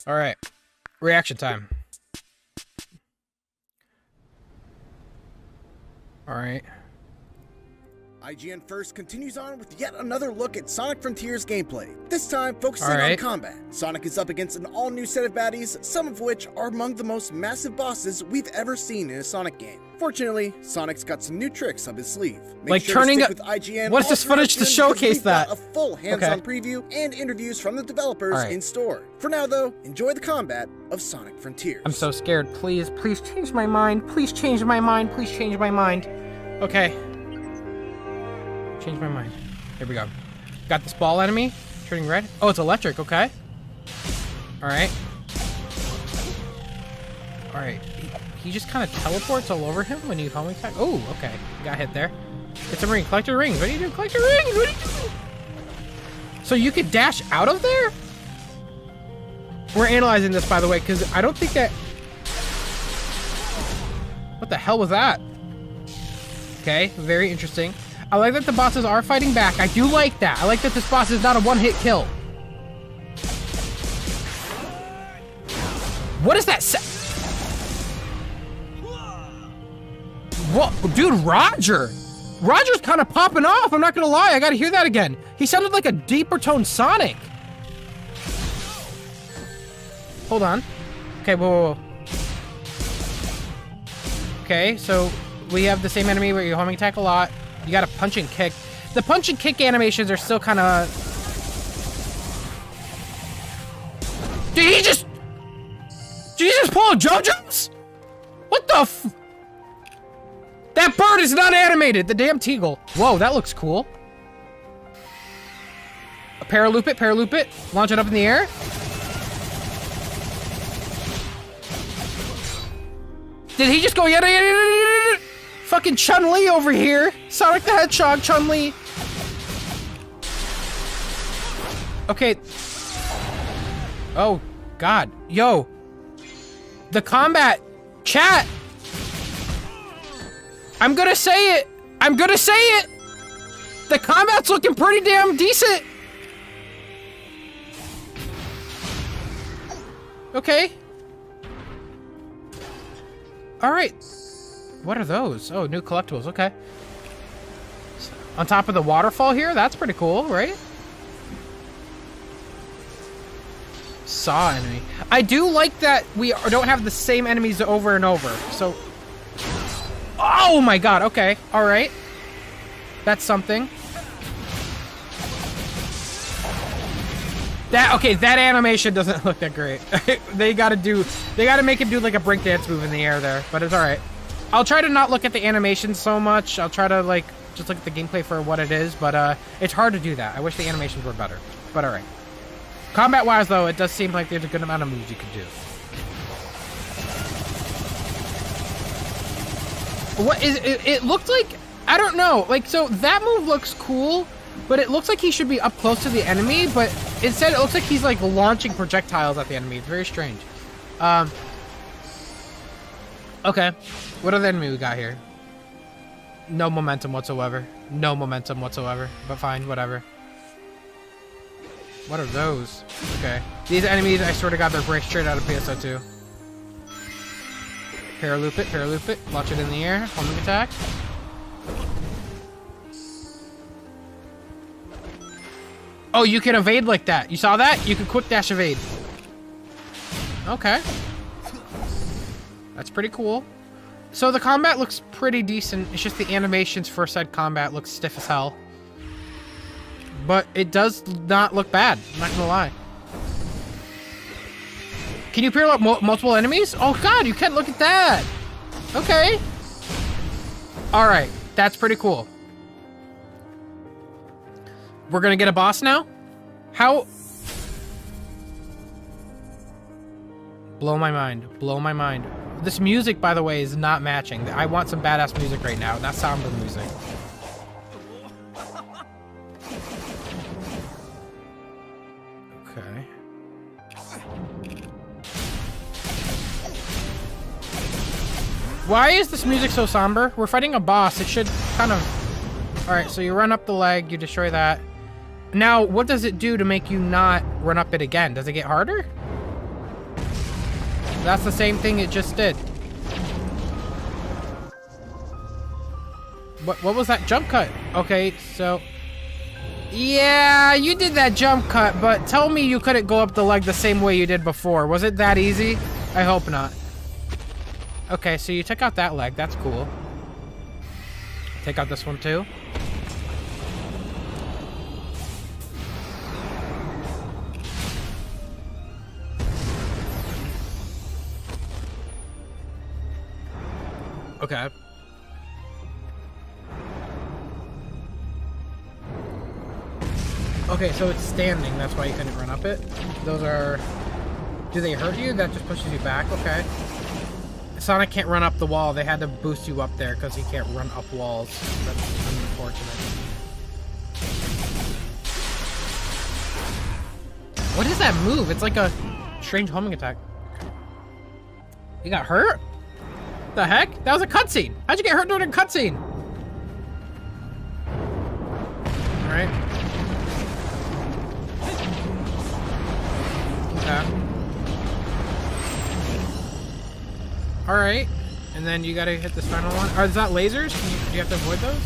All right. Reaction time. All right. IGN First continues on with yet another look at Sonic Frontiers gameplay, this time focusing on combat. Sonic is up against an all-new set of baddies, some of which are among the most massive bosses we've ever seen in a Sonic game. Fortunately, Sonic's got some new tricks up his sleeve. Like turning up with IGN. What's this footage to showcase that? A full hands-on preview and interviews from the developers in store. For now, though, enjoy the combat of Sonic Frontiers. I'm so scared. Please change my mind. Please change my mind. Please change my mind. Okay. Change my mind. Here we go. Got this ball enemy turning red. Oh, it's electric. Okay. All right. All right. He just kind of teleports all over him when you homing attack. Oh, okay. Got hit there. It's a ring. Collect your rings. What are you doing? Collect your rings. What are you doing? So you could dash out of there? We're analyzing this, by the way, because I don't think that... What the hell was that? Okay, very interesting. I like that the bosses are fighting back. I do like that. I like that this boss is not a one-hit kill. What is that? What? Dude, Roger's kind of popping off. I'm not going to lie. I got to hear that again. He sounded like a deeper toned Sonic. Hold on. Okay, whoa. Okay, so we have the same enemy where you homing attack a lot. You got a punch and kick. The punch and kick animations are still kind of... Did he just pull a JoJo's? What the f... That bird is not animated! The damn Teagle. Whoa, that looks cool. Paraloop it. Launch it up in the air. Did he just go yada? Fucking Chun-Li over here. Sonic the Hedgehog, Chun-Li. Okay. Oh, God. Yo. The combat. Chat. I'm gonna say it. The combat's looking pretty damn decent. Okay. All right. What are those? Oh, new collectibles. Okay. On top of the waterfall here? That's pretty cool, right? Saw enemy. I do like that we don't have the same enemies over and over. So... Oh my god, okay. Alright. That's something. That animation doesn't look that great. They gotta make it do like a breakdance move in the air there, but it's alright. I'll try to not look at the animation so much. I'll try to like just look at the gameplay for what it is, but it's hard to do that. I wish the animations were better, but alright. Combat wise though, it does seem like there's a good amount of moves you can do. What is it? It looked like, I don't know, like, so that move looks cool, but it looks like he should be up close to the enemy, but instead it looks like he's like launching projectiles at the enemy. It's very strange. Okay. What other enemy we got here? No momentum whatsoever. But fine, whatever. What are those? Okay. These enemies, I swear to God, they're break straight out of PSO2. Paraloop it. Launch it in the air. Homing attack. Oh, you can evade like that. You saw that? You can quick dash evade. Okay. That's pretty cool. So the combat looks pretty decent. It's just the animations for said combat looks stiff as hell. But it does not look bad. I'm not gonna lie. Can you parallel up multiple enemies? Oh god, you can. Look at that. Okay. Alright, that's pretty cool. We're gonna get a boss now? How? Blow my mind. This music, by the way, is not matching. I want some badass music right now, not Samba music. Okay. Why is this music so somber? We're fighting a boss. It should kind of... Alright, so you run up the leg, you destroy that. Now, what does it do to make you not run up it again? Does it get harder? That's the same thing it just did. What was that jump cut? Okay, so... Yeah, you did that jump cut, but tell me you couldn't go up the leg the same way you did before. Was it that easy? I hope not. Okay, so you took out that leg. That's cool. Take out this one too. Okay. Okay, so it's standing. That's why you couldn't run up it. Those are... Do they hurt you? That just pushes you back? Okay. Sonic can't run up the wall. They had to boost you up there because he can't run up walls. That's unfortunate. What is that move? It's like a strange homing attack. You got hurt? The heck? That was a cutscene. How'd you get hurt during a cutscene? Alright. Okay. Alright. And then you gotta hit this final one. Are that lasers? Do you have to avoid those?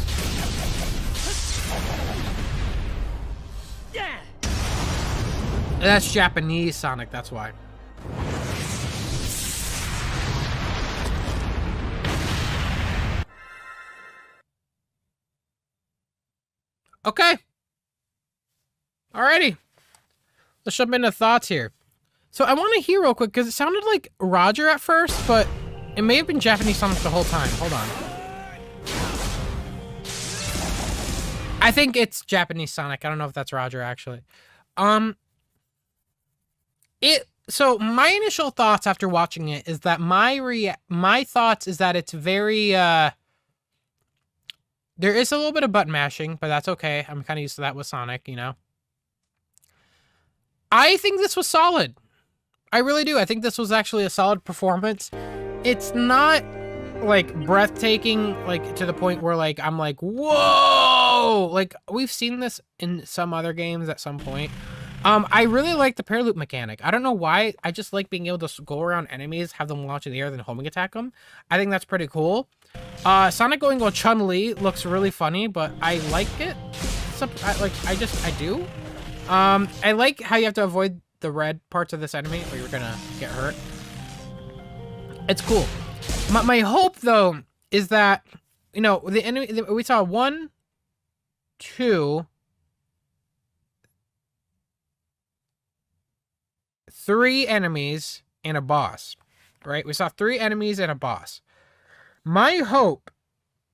Yeah. That's Japanese Sonic, that's why. Okay. Alrighty. Let's jump into thoughts here. So I want to hear real quick, because it sounded like Roger at first, but it may have been Japanese Sonic the whole time. Hold on. I think it's Japanese Sonic. I don't know if that's Roger, actually. So my initial thoughts after watching it is that my thoughts is that it's very, there is a little bit of button mashing, but that's okay. I'm kind of used to that with Sonic, you know? I think this was solid. I really do. I think this was actually a solid performance. It's not, like, breathtaking, like, to the point where, like, I'm like, whoa! Like, we've seen this in some other games at some point. I really like the paraloop mechanic. I don't know why. I just like being able to go around enemies, have them launch in the air, then homing attack them. I think that's pretty cool. Sonic going on Chun-Li looks really funny, but I like it. I do. I like how you have to avoid the red parts of this enemy or you're gonna get hurt. It's cool. My hope, though, is that, you know, the enemy, we saw 1, 2, 3 enemies and a boss, right? We saw 3 enemies and a boss. My hope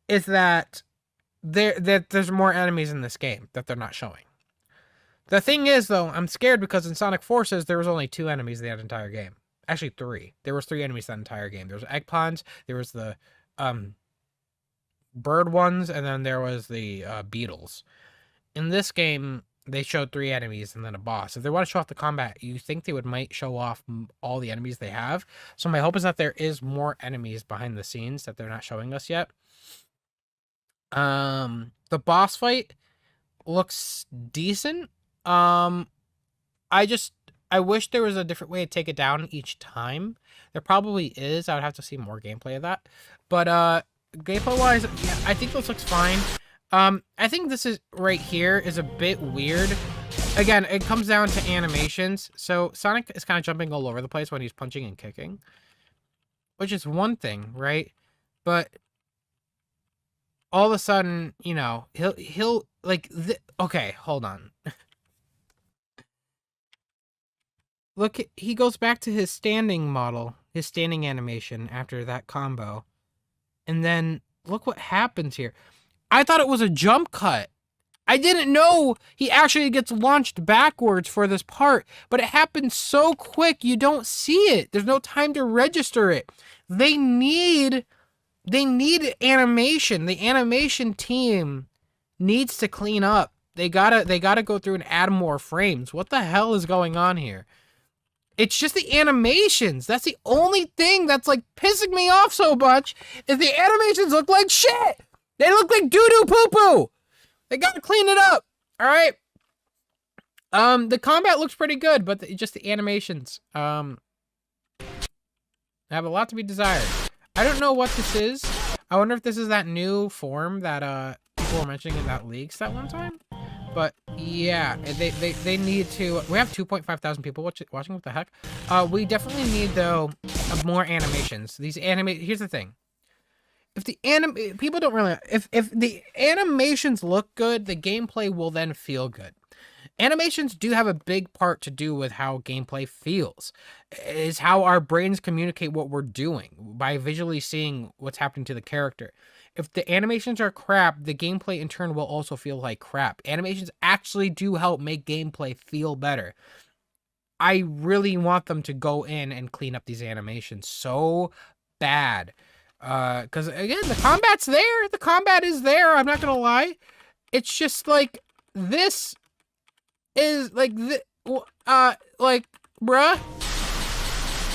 is that there's more enemies in this game that they're not showing. The thing is, though, I'm scared because in Sonic Forces, there was only 2 enemies that entire game. Actually, 3. There was 3 enemies that entire game. There was Eggplants, there was the bird ones, and then there was the beetles. In this game, they showed 3 enemies and then a boss. If they want to show off the combat, you think they might show off all the enemies they have. So my hope is that there is more enemies behind the scenes that they're not showing us yet. The boss fight looks decent. I wish there was a different way to take it down each time. There probably is. I would have to see more gameplay of that. But gameplay-wise, yeah, I think this looks fine. I think this is right here is a bit weird. Again, it comes down to animations. So Sonic is kind of jumping all over the place when he's punching and kicking, which is one thing, right? But all of a sudden, you know, he'll like, okay, hold on. Look, he goes back to his standing model, his standing animation after that combo. And then look what happens here. I thought it was a jump cut. I didn't know he actually gets launched backwards for this part, but it happens so quick you don't see it. There's no time to register it. They need animation. The animation team needs to clean up. They gotta go through and add more frames. What the hell is going on here? It's just the animations. That's the only thing that's like pissing me off so much is the animations look like shit. They look like doo-doo poo-poo. They gotta clean it up. All right. The combat looks pretty good, but just the animations. have a lot to be desired. I don't know what this is. I wonder if this is that new form that people were mentioning in that leaks that one time. But yeah, they need to. We have 2.5 thousand people watching. What the heck? We definitely need though more animations. These Here's the thing. If the people don't really. If the animations look good, the gameplay will then feel good. Animations do have a big part to do with how gameplay feels. Is how our brains communicate what we're doing by visually seeing what's happening to the character. If the animations are crap, the gameplay in turn will also feel like crap. Animations actually do help make gameplay feel better. I really want them to go in and clean up these animations so bad. Because again, the combat's there. The combat is there. I'm not gonna lie. It's just like this is like bruh.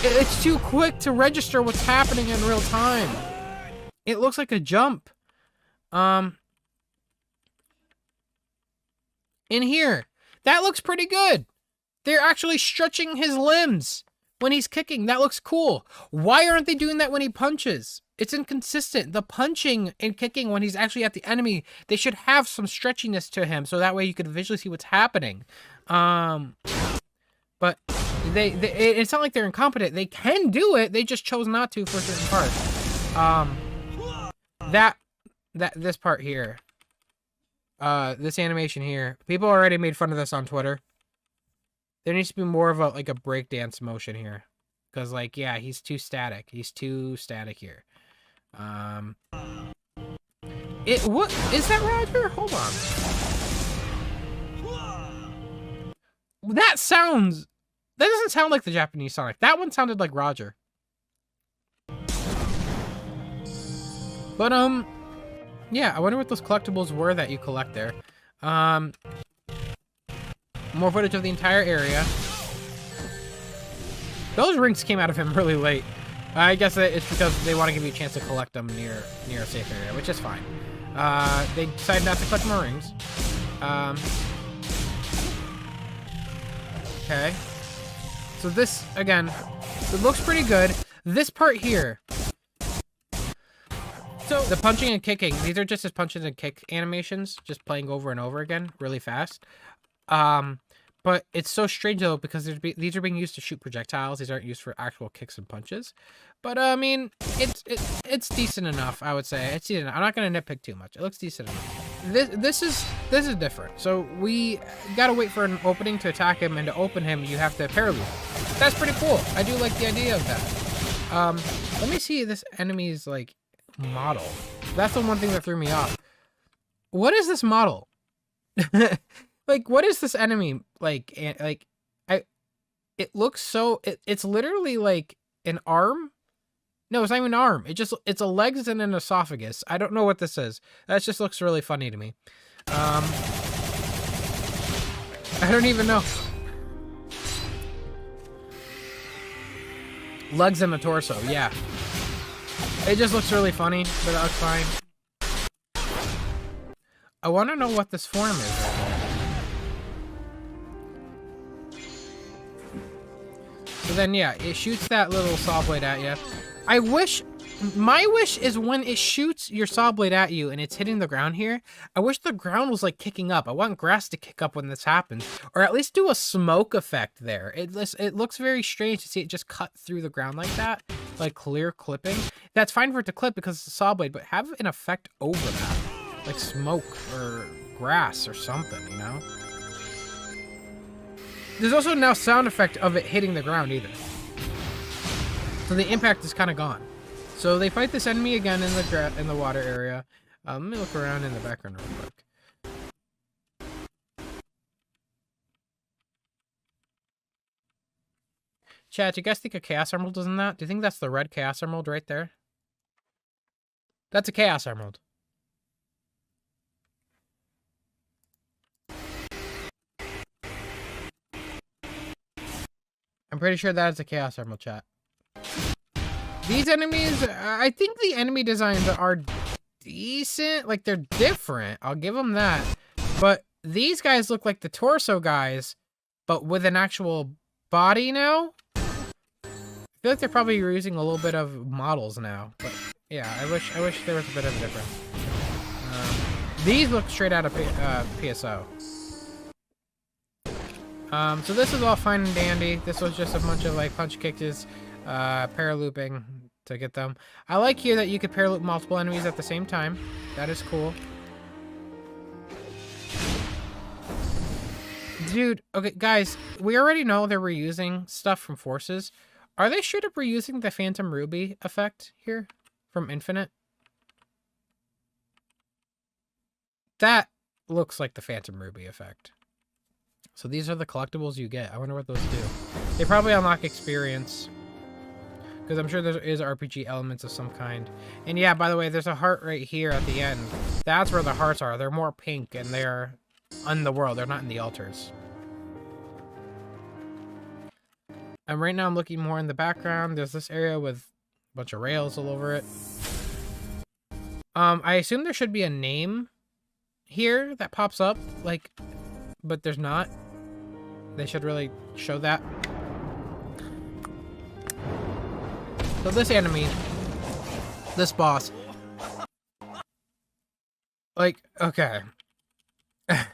It's too quick to register what's happening in real time. It looks like a jump. In here. That looks pretty good. They're actually stretching his limbs when he's kicking. That looks cool. Why aren't they doing that when he punches? It's inconsistent. The punching and kicking when he's actually at the enemy, they should have some stretchiness to him so that way you could visually see what's happening. But it's not like they're incompetent. They can do it. They just chose not to for certain parts. This part here, this animation here, people already made fun of this on Twitter. There needs to be more of a breakdance motion here, because yeah, he's too static. He's too static here. What is that, Roger? Hold on. That doesn't sound like the Japanese Sonic. That one sounded like Roger. But, yeah, I wonder what those collectibles were that you collect there. More footage of the entire area. Those rings came out of him really late. I guess it's because they want to give you a chance to collect them near a safe area, which is fine. They decided not to collect more rings. Okay. So this, again, it looks pretty good. This part here. So the punching and kicking, these are just his punches and kick animations, just playing over and over again, really fast. But it's so strange though, because these are being used to shoot projectiles. These aren't used for actual kicks and punches. But I mean, it's decent enough, I would say. It's decent enough. I'm not gonna nitpick too much. It looks decent enough. This is different. So we gotta wait for an opening to attack him, and to open him, you have to parry. That's pretty cool. I do like the idea of that. Let me see this enemy's model. That's the one thing that threw me off. What is this model? What is this enemy it looks so it's literally like an arm. No, it's not even an arm. It's a legs and an esophagus. I don't know what this is. That just looks really funny to me. I don't even know. Legs and a torso, yeah. It just looks really funny, but that's fine. I want to know what this form is right now. So then, yeah, it shoots that little saw blade at you. My wish is when it shoots your saw blade at you and it's hitting the ground here, I wish the ground was kicking up. I want grass to kick up when this happens, or at least do a smoke effect there. It looks very strange to see it just cut through the ground like that, like clear clipping. That's fine for it to clip because it's a saw blade, but have an effect over that, like smoke or grass or something, you know? There's also no sound effect of it hitting the ground either. So the impact is kind of gone. So they fight this enemy again in the water area. Let me look around in the background real quick. Chat, do you guys think a Chaos Emerald is in that? Do you think that's the red Chaos Emerald right there? That's a Chaos Emerald. I'm pretty sure that is a Chaos Emerald, chat. These enemies, I think the enemy designs are decent. They're different. I'll give them that. But these guys look like the torso guys, but with an actual body now. feel like they're probably using a little bit of models now, but yeah, I wish there was a bit of a difference. These look straight out of PSO. So this is all fine and dandy. This was just a bunch of like punch kicks, paralooping to get them. I like here that you could paraloop multiple enemies at the same time. That is cool. Dude, okay, guys, we already know they're reusing stuff from Forces. Are they straight up reusing the Phantom Ruby effect here from Infinite? That looks like the Phantom Ruby effect. So these are the collectibles you get. I wonder what those do. They probably unlock experience, because I'm sure there is RPG elements of some kind. And yeah, by the way, there's a heart right here at the end. That's where the hearts are. They're more pink, and they're on the world. They're not in the altars. And right now I'm looking more in the background. There's this area with a bunch of rails all over it. I assume there should be a name here that pops up, like, but there's not. They should really show that. So this enemy, this boss, like, okay. I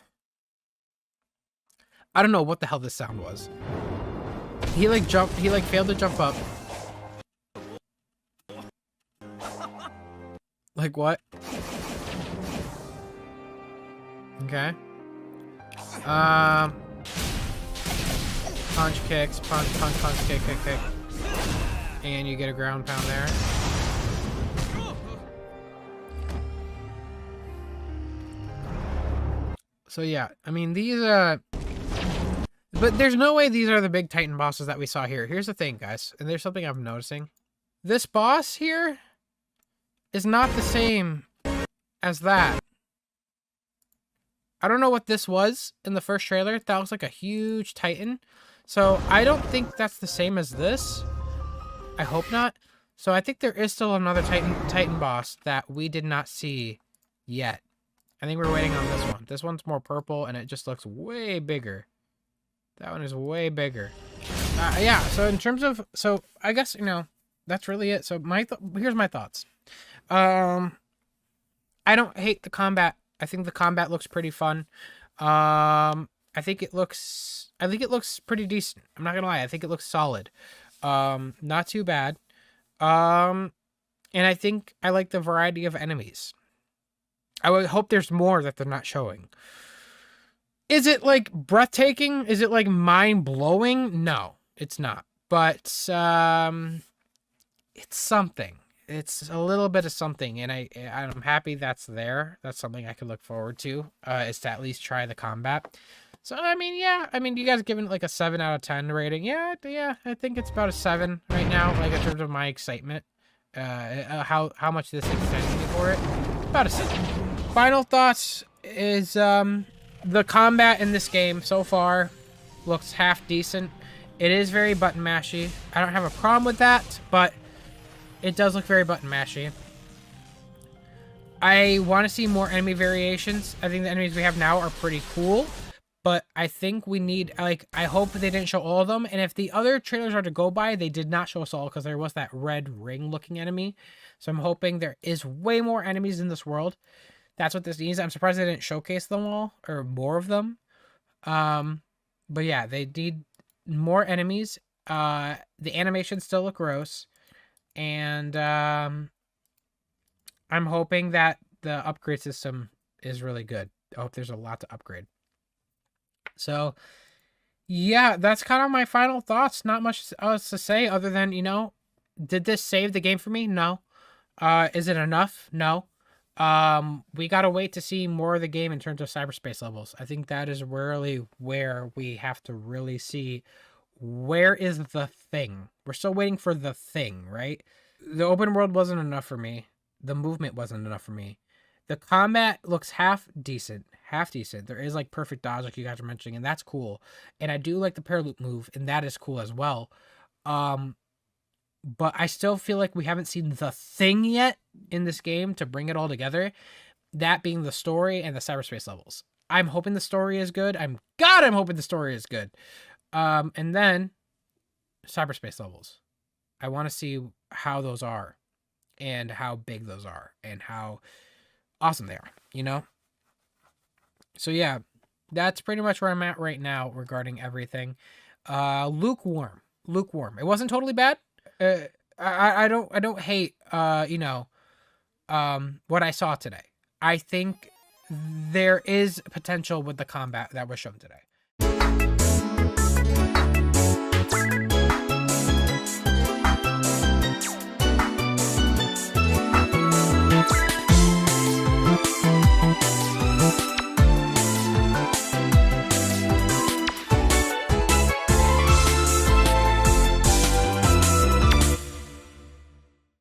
don't know what the hell this sound was. He like jumped, he like failed to jump up. Like what? Okay. Punch kicks, punch, kick. And you get a ground pound there. So yeah, I mean these but there's no way these are the big Titan bosses that we saw here. Here's the thing, guys, and there's something I'm noticing. This boss here is not the same as that. I don't know what this was in the first trailer. That was like a huge Titan. So I don't think that's the same as this. I hope not. So I think there is still another Titan boss that we did not see yet. I think we're waiting on this one. This one's more purple and it just looks way bigger. That one is way bigger. Yeah, so in terms of... So I guess, you know, that's really it. So here's my thoughts. I don't hate the combat. I think the combat looks pretty fun. I think it looks pretty decent. I'm not gonna lie. I think it looks solid. Not too bad. And I think I like the variety of enemies. I would hope there's more that they're not showing. Is it like breathtaking? Is it like mind-blowing? No, it's not. But it's something. It's a little bit of something, and I'm happy that's there. That's something I could look forward to, is to at least try the combat. So, I mean, yeah. I mean, you guys giving it like a 7 out of 10 rating. Yeah, I think it's about a 7 right now, like in terms of my excitement. How much this excites me for it. About a 7. Final thoughts is the combat in this game so far looks half decent. It is very button mashy. I don't have a problem with that, but it does look very button mashy. I want to see more enemy variations. I think the enemies we have now are pretty cool, but I think we need, like, I hope they didn't show all of them. And if the other trailers are to go by, they did not show us all because there was that red ring looking enemy. So I'm hoping there is way more enemies in this world. That's what this needs. I'm surprised they didn't showcase them all or more of them. But yeah, they need more enemies. The animations still look gross. And I'm hoping that the upgrade system is really good. I hope there's a lot to upgrade. So, yeah, that's kind of my final thoughts. Not much else to say other than, you know, did this save the game for me? No. Is it enough? No. We gotta wait to see more of the game in terms of cyberspace levels. I think that is really where we have to really see where is the thing. We're still waiting for the thing, right? The open world wasn't enough for me. The movement wasn't enough for me. The combat looks half decent. There is like perfect dodge like you guys are mentioning, and that's cool. And I do like the paraloop move, and that is cool as well. But I still feel like we haven't seen the thing yet in this game to bring it all together. That being the story and the cyberspace levels. I'm hoping the story is good. I'm hoping the story is good. And then cyberspace levels. I want to see how those are and how big those are and how awesome they are, you know? So yeah, that's pretty much where I'm at right now regarding everything. Lukewarm. Lukewarm. It wasn't totally bad. I don't hate what I saw today. I think there is potential with the combat that was shown today.